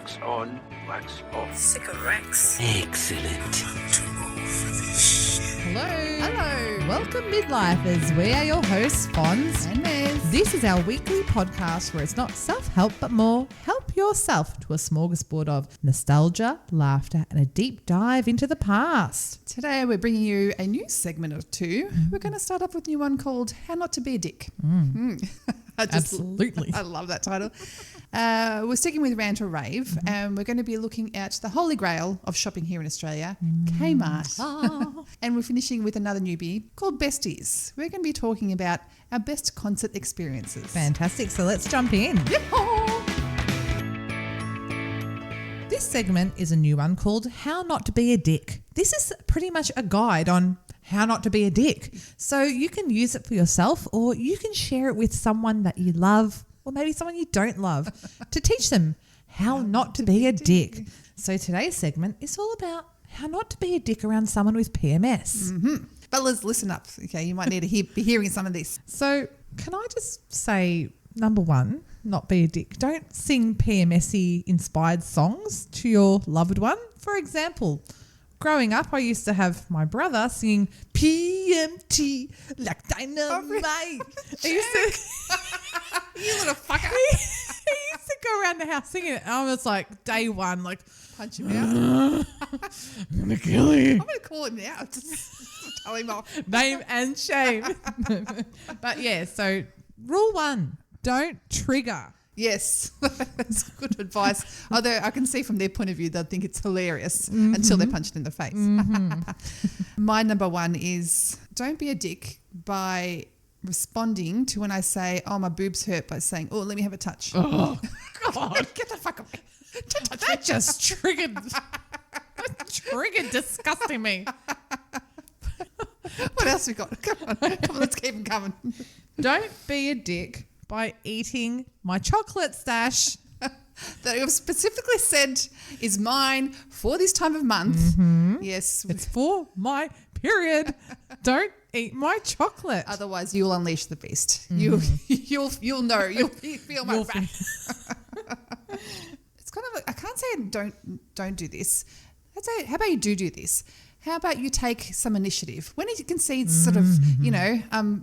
wax on, wax off. Sick of Rex. Excellent. Hello. Welcome, midlifers. We are your hosts, Fonz and Mez. This is our weekly podcast where it's not self-help, but more help yourself to a smorgasbord of nostalgia, laughter, and a deep dive into the past. Today, we're bringing you a new segment or two. We're going to start off with a new one called How Not to Be a Dick. Absolutely. I love that title. We're sticking with rant or rave, and we're going to be looking at the holy grail of shopping here in Australia, Kmart. And we're finishing with another newbie called Besties. We're going to be talking about our best concert experiences. Fantastic. So let's jump in. This segment is a new one called How Not to Be a Dick. This is pretty much a guide on how not to be a dick. So you can use it for yourself, or you can share it with someone that you love, or maybe someone you don't love, to teach them how not to be a dick. So today's segment is all about how not to be a dick around someone with PMS. Fellas, listen up. Okay, you might need to be hearing some of this. So can I just say, number one, not be a dick. Don't sing PMS-y inspired songs to your loved one. For example, growing up, I used to have my brother singing PMT like dynamite. You little fucker. He used to go around the house singing it. And I was like, day one, like, Punch him out. I'm going to kill you. I'm going to call him now. Just tell him off. Name and shame. But yeah, so rule one, don't trigger. Yes, that's good advice. Although I can see from their point of view, they'll think it's hilarious until they're punched in the face. My number one is don't be a dick by responding to when I say, oh, my boobs hurt, by saying, oh, let me have a touch. Oh, God. Get the fuck away. Don't touch That me. just triggered disgusting me. What else we got? Come on, let's keep them coming. Don't be a dick by eating my chocolate stash. That you've specifically said is mine for this time of month. Yes. It's for my period. Don't eat my chocolate. Otherwise, you'll unleash the beast. You'll know. You'll feel my wrath. It's kind of. I can't say don't do this. I'd say, how about you do this? How about you take some initiative when you can see it's sort of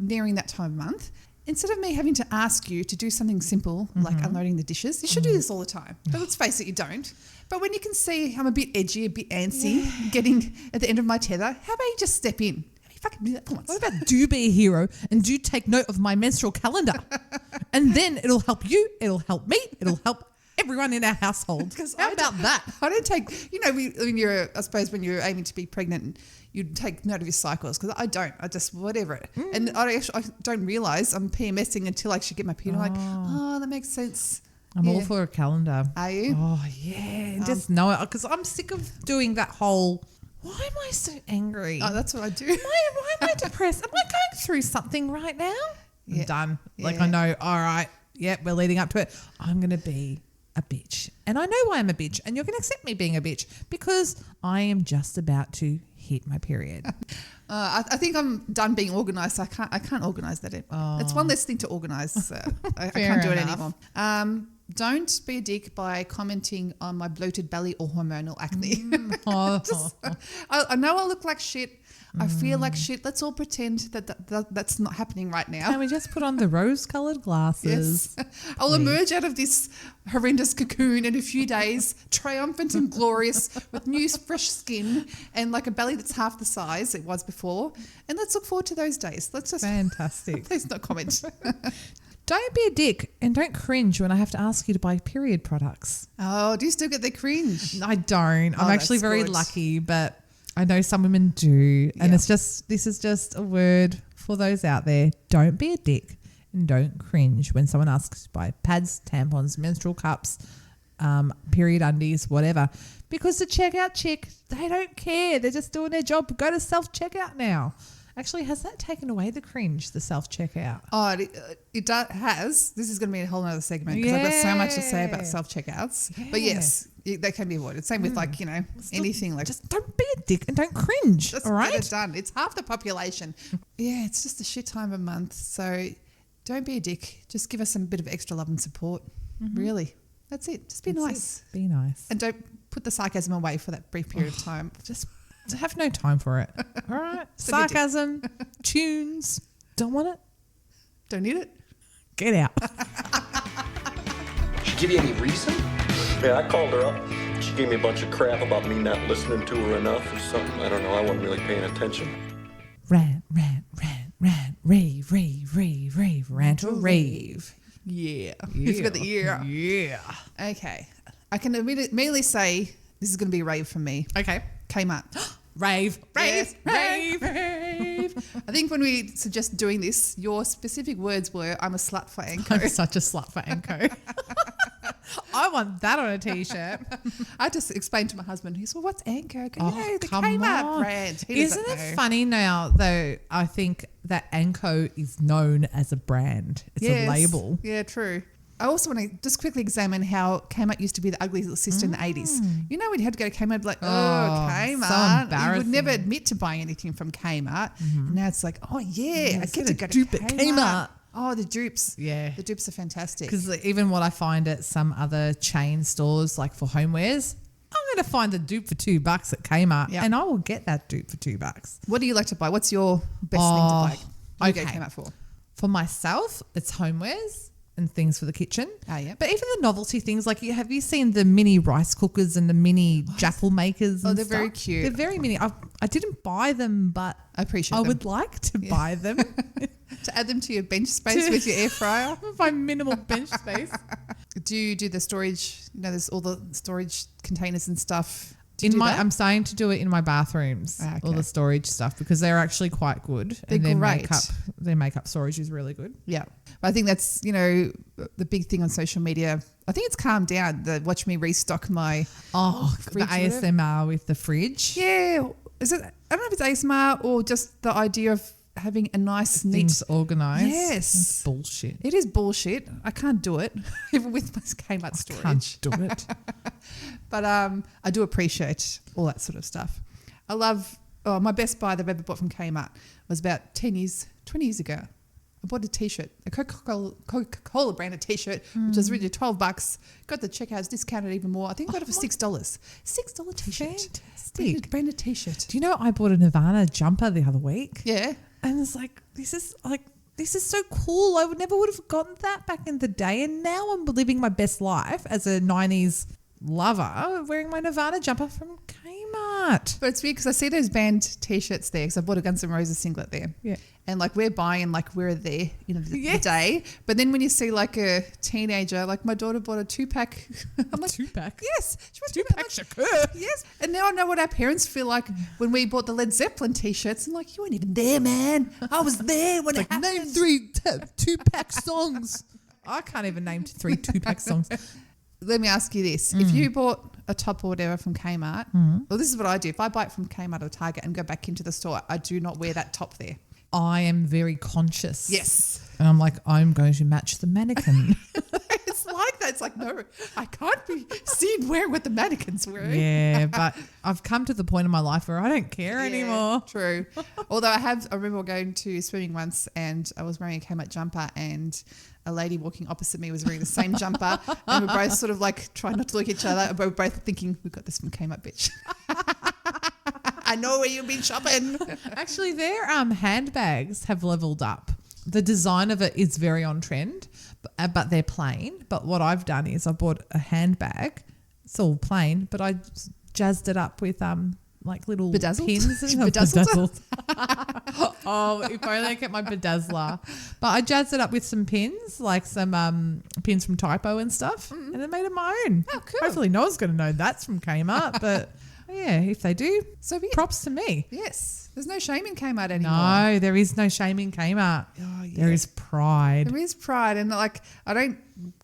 nearing that time of month. Instead of me having to ask you to do something simple like unloading the dishes, you should do this all the time. But let's face it, you don't. But when you can see I'm a bit edgy, a bit antsy, getting at the end of my tether, how about you just step in? How about you fucking do that for once? What about do be a hero and do take note of my menstrual calendar? And then it'll help you, it'll help me, it'll help everyone in our household. How about that? I don't take, when you're aiming to be pregnant, you'd take note of your cycles, because I don't. I just, whatever. And I don't realise I'm PMSing until I actually get my period. I'm like, oh, that makes sense. I'm all for a calendar. Are you? Oh, yeah. Just know it. Because I'm sick of doing that whole, why am I so angry? Oh, that's what I do. Why am I depressed? Am I going through something right now? Yeah. I'm done. Like, Yeah. I know, all right, we're leading up to it. I'm going to be a bitch. And I know why I'm a bitch. And you're going to accept me being a bitch because I am just about to hit my period. I think I'm done being organised. I can't organise that. It's one less thing to organise. I can't do it anymore. Don't be a dick by commenting on my bloated belly or hormonal acne. I know I look like shit. I feel like shit. Let's all pretend that's not happening right now. Can we just put on the rose-coloured glasses? Yes. I'll emerge out of this horrendous cocoon in a few days, triumphant and glorious, with new fresh skin and like a belly that's half the size it was before. And let's look forward to those days. Let's just Fantastic. please not comment. Don't be a dick and don't cringe when I have to ask you to buy period products. Oh, do you still get the cringe? I don't. I'm actually that's very good. lucky, but I know some women do. And Yeah. this is just a word for those out there. Don't be a dick and don't cringe when someone asks to buy pads, tampons, menstrual cups, period undies, whatever. Because the checkout chick, they don't care. They're just doing their job. Go to self-checkout now. Actually, has that taken away the cringe, the self-checkout? Oh, it has. This is going to be a whole other segment because I've got so much to say about self-checkouts. Yeah. But yes, they can be avoided. Same with anything like... Just don't be a dick and don't cringe, Just all right? get it done. It's half the population. Yeah, it's just a shit time of month. So don't be a dick. Just give us some bit of extra love and support. Really. That's it. Just be That's nice. it. Be nice. And don't put the sarcasm away for that brief period of time. Just have no time for it. All right. Sarcasm, tunes. Don't want it. Don't need it. Get out. She give you any reason? Yeah, I called her up. She gave me a bunch of crap about me not listening to her enough or something. I don't know. I wasn't really paying attention. Rant, rave, rant or rave. Yeah. You've got the year. Yeah. Okay. I can immediately say this is going to be a rave for me. Okay. Kmart. Rave. Yes, Rave. I think when we suggest doing this, your specific words were, I'm a slut for Anko. I'm such a slut for Anko. I want that on a t-shirt. I just explained to my husband, he's, well, what's Anko? I go, Oh, the come Kmart on. brand. He Isn't doesn't it know. funny now, though? I think that Anko is known as a brand. It's Yes. a label. Yeah, true. I also want to just quickly examine how Kmart used to be the ugly little sister in the 80s. You know, when you had to go to Kmart, be like, Oh, Kmart. so You embarrassing. would never admit to buying anything from Kmart. And now it's like, oh, yeah, I Let's get get to a go to dupe at Kmart. Kmart. Oh, the dupes. Yeah. The dupes are fantastic. Because even what I find at some other chain stores, like for homewares, I'm going to find the dupe for $2 at Kmart, Yep. and I will get that dupe for $2. What do you like to buy? What's your best thing to buy? What do you go okay. Kmart for? For myself, it's homewares and things for the kitchen. Ah, yeah. But even the novelty things, like have you seen the mini rice cookers and the mini jaffle makers? Oh, and they're very stuff? cute. They're very mini. I didn't buy them, but I appreciate I them. would like to buy them. To add them to your bench space with your air fryer. My minimal bench space. Do you do the storage? You know, there's all the storage containers and stuff. Do you do that? I'm starting to do it in my bathrooms, Ah, all okay. the storage stuff, because they're actually quite good. They're and great. their makeup storage is really good. Yeah. But I think that's, you know, the big thing on social media. I think it's calmed down. Watch me restock my Oh, fridge the or whatever. ASMR with the fridge. Yeah. Is it? I don't know if it's ASMR or just the idea of having a nice, neat. Things organised. Yes. That's bullshit. It is bullshit. I can't do it, even with my Kmart storage. Can't do it. But I do appreciate all that sort of stuff. I love, my best buy that I've ever bought from Kmart was about 20 years ago. I bought a t-shirt, a Coca-Cola branded t-shirt, which was really $12. Got the checkouts discounted even more. I think I got it for $6. $6 t-shirt. Fantastic. Branded t-shirt. Do you know I bought a Nirvana jumper the other week? Yeah. And it's like, this is so cool. I would have gotten that back in the day. And now I'm living my best life as a 90s lover wearing my Nirvana jumper from Kmart. But it's weird because I see those band t-shirts there because I bought a Guns N' Roses singlet there. Yeah. And like we're buying like we're there, you know, the Yes. day. But then when you see like a teenager, like my daughter bought a 2-pack. I'm like, 2-pack? yes. She bought a 2-pack Shakur. Yes. And now I know what our parents feel like when we bought the Led Zeppelin t-shirts. And like, you weren't even there, man. I was there when it happened. Name 3 2-pack songs. I can't even name 3 2-pack songs. Let me ask you this. If you bought a top or whatever from Kmart, well, this is what I do. If I buy it from Kmart or Target and go back into the store, I do not wear that top there. I am very conscious. Yes. And I'm like, I'm going to match the mannequin. It's like that. It's like, no, I can't be seen wearing what the mannequin's wearing. Yeah, but I've come to the point in my life where I don't care Yeah, anymore. True. Although I remember going to swimming once and I was wearing a Kmart jumper and a lady walking opposite me was wearing the same jumper and we're both sort of like trying not to look at each other and we're both thinking, we got this from Kmart, bitch. I know where you've been shopping. Actually, their handbags have leveled up. The design of it is very on trend, but they're plain. But what I've done is I bought a handbag. It's all plain, but I jazzed it up with like little Bedazzled? pins. Bedazzled? Oh, if only I kept my bedazzler. But I jazzed it up with some pins, like some pins from Typo and stuff, and I made it my own. Oh, cool. Hopefully no one's going to know that's from Kmart, but yeah, if they do, So be it. props to me. Yes. There's no shame in Kmart anymore. No, there is no shame in Kmart. Oh, yeah. There is pride. There is pride, and like I don't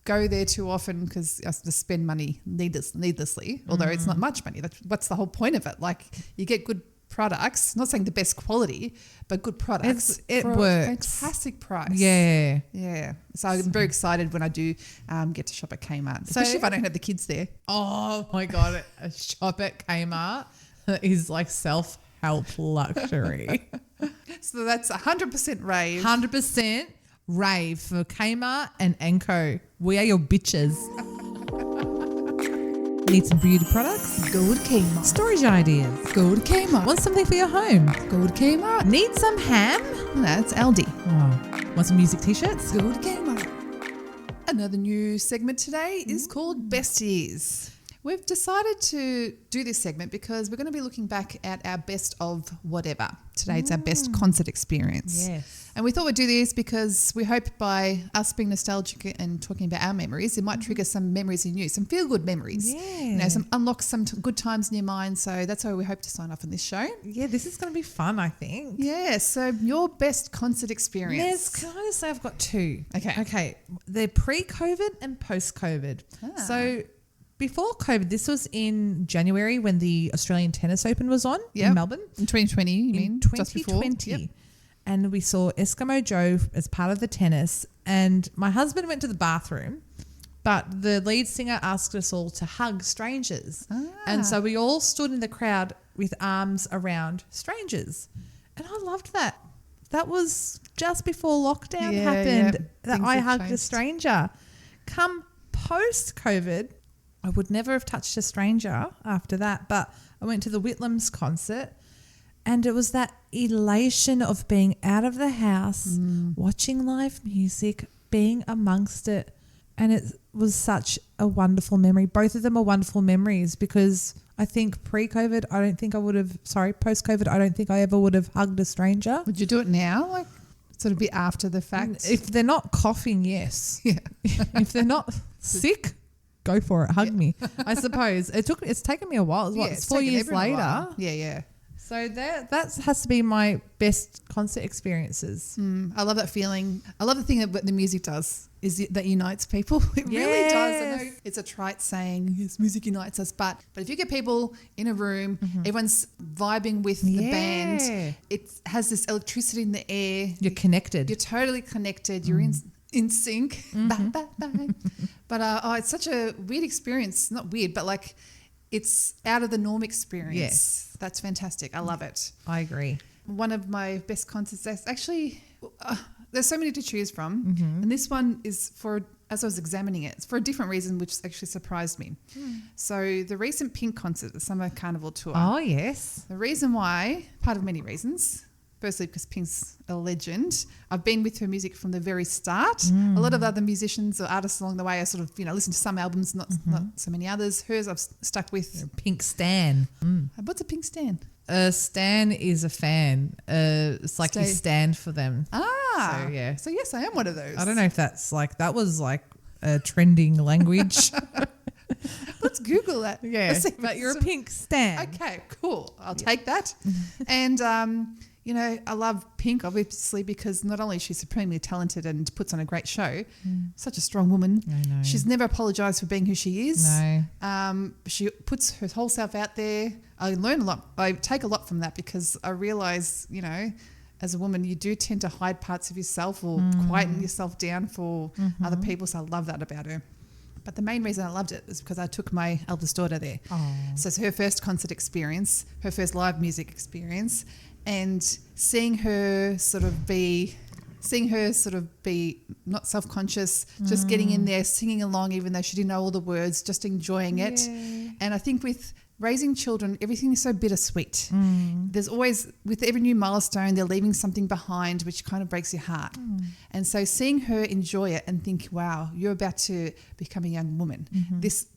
go there too often because I just spend money needlessly. Although it's not much money. What's the whole point of it? Like you get good products. Not saying the best quality, but good products. It for a works. fantastic price. Yeah. Yeah. So I'm very excited when I do get to shop at Kmart, especially if I don't have the kids there. Oh my God. A shop at Kmart is like self-help luxury. So that's 100% rave. 100% rave for Kmart and Anko. We are your bitches. Need some beauty products? Go to Kmart. Storage ideas? Go to Kmart. Want something for your home? Go to Kmart. Need some ham? That's Aldi. Oh. Want some music t-shirts? Go to Kmart. Another new segment today is called Besties. We've decided to do this segment because we're going to be looking back at our best of whatever. Today it's our best concert experience. Yes. And we thought we'd do this because we hope by us being nostalgic and talking about our memories, it might trigger some memories in you, some feel-good memories. Yeah. You know, unlock some good times in your mind. So that's why we hope to sign off on this show. Yeah, this is going to be fun, I think. Yeah, so your best concert experience. Yes, can I just say I've got two? Okay. Okay, they're pre-COVID and post-COVID. So before COVID, this was in January when the Australian Tennis Open was on in Melbourne. In 2020, you mean? In Just before? 2020. Yep. And we saw Eskimo Joe as part of the tennis. And my husband went to the bathroom, but the lead singer asked us all to hug strangers. And so we all stood in the crowd with arms around strangers. And I loved that. That was just before lockdown happened that Things I have hugged a changed. stranger. Come post-COVID, I would never have touched a stranger after that, but I went to the Whitlams concert and it was that elation of being out of the house, watching live music, being amongst it. And it was such a wonderful memory. Both of them are wonderful memories because I think post-COVID, I don't think I ever would have hugged a stranger. Would you do it now? Like sort of be after the fact? If they're not coughing, yes. Yeah. If they're not sick, go for it. Hug me. I suppose it's taken me a while. It's 4 years later. Yeah. So that has to be my best concert experiences. I love that feeling. I love the thing that the music does is that unites people. It really does. I know it's a trite saying, yes, music unites us. But if you get people in a room, everyone's vibing with the band, it has this electricity in the air. You're connected. You're totally connected. You're in sync. But it's such a weird experience. Not weird, but like it's out of the norm experience. Yes. That's fantastic. I love it. I agree. One of my best concerts, actually, there's so many to choose from. And this one is as I was examining it, it's for a different reason, which actually surprised me. So the recent Pink concert, the Summer Carnival Tour. Oh, yes. The reason why, part of many reasons. Firstly, because Pink's a legend. I've been with her music from the very start. A lot of other musicians or artists along the way, I sort of, listen to some albums, not so many others. Hers I've stuck with. Pink stan. What's a Pink stan? A stan is a fan. It's like you stand for them. Ah. So, yeah. So, yes, I am one of those. I don't know if that was like a trending language. Let's Google that. Yeah, but you're a Pink stan. Okay, cool. I'll take that. And, I love Pink, obviously, because not only is she supremely talented and puts on a great show, such a strong woman. I know. She's never apologised for being who she is. No. She puts her whole self out there. I learn a lot. I take a lot from that because I realise, as a woman, you do tend to hide parts of yourself or quieten yourself down for other people. So I love that about her. But the main reason I loved it is because I took my eldest daughter there. Oh. So it's her first concert experience, her first live music experience, and seeing her sort of be not self-conscious, just getting in there, singing along, even though she didn't know all the words, just enjoying it. And I think with raising children, everything is so bittersweet. There's always, with every new milestone, they're leaving something behind, which kind of breaks your heart. And so seeing her enjoy it and think, wow, you're about to become a young woman.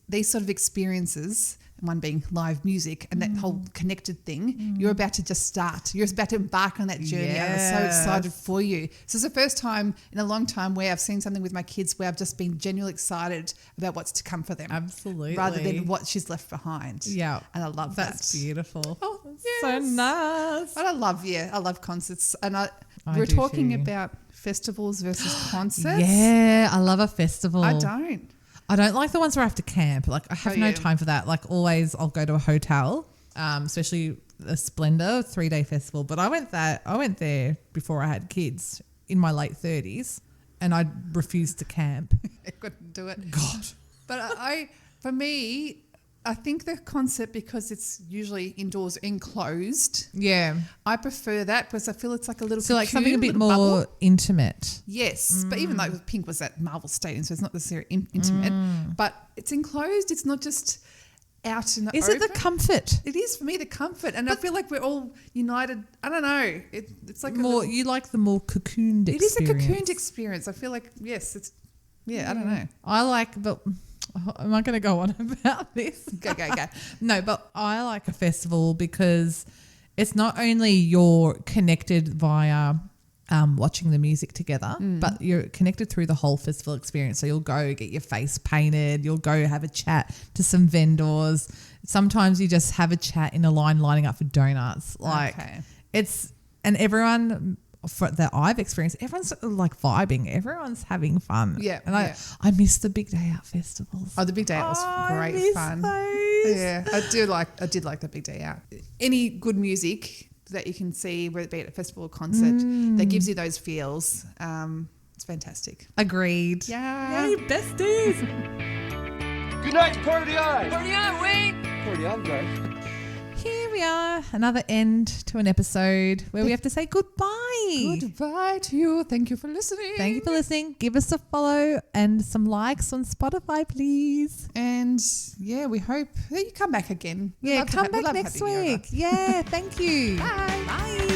These sort of experiences, one being live music and that whole connected thing, you're about to just start. You're about to embark on that journey. I'm so excited for you. So it's the first time in a long time where I've seen something with my kids where I've just been genuinely excited about what's to come for them. Absolutely. Rather than what she's left behind. Yeah. And I love that. That's beautiful. Oh, So yes. nice. And I love concerts. And I we're do talking too. about festivals versus concerts. Yeah, I love a festival. I don't. I don't like the ones where I have to camp. Like I have no yeah. time for that. Like always I'll go to a hotel, especially a Splendor 3-day festival. But I went there before I had kids in my late 30s and I refused to camp. I couldn't do it. God. But for me, I think the concert, because it's usually indoors enclosed, Yeah. I prefer that because I feel it's like a little So like cocoon, something a bit little more bubble. intimate. Yes, but even though Pink was at Marvel Stadium, so it's not necessarily intimate, but it's enclosed. It's not just out in the Is open. it the comfort? It is for me the comfort, and I feel like we're all united. I don't know. It's like You like the more cocooned It is a experience. cocooned experience. I feel like yes, it's I don't know. I like, but am I going to go on about this? Go. No, but I like a festival because it's not only you're connected via watching the music together, but you're connected through the whole festival experience. So you'll go get your face painted, you'll go have a chat to some vendors. Sometimes you just have a chat in a line lining up for donuts. And everyone that I've experienced, everyone's like vibing, everyone's having fun. Yeah, and I miss the big day out festivals. Oh, the big day out was I great miss fun. those. Yeah, I did like the big day out. Any good music that you can see, whether it be at a festival or concert, that gives you those feels. It's fantastic. Agreed. Yeah. Yay, besties. Good night, party on! Party on, Wayne! Party on, guys. Here we are, another end to an episode where we have to say goodbye. Goodbye to you. Thank you for listening. Thank you for listening. Give us a follow and some likes on Spotify, please. And yeah, we hope that you come back again. Yeah, come back next week. Yeah, thank you. Bye. Bye.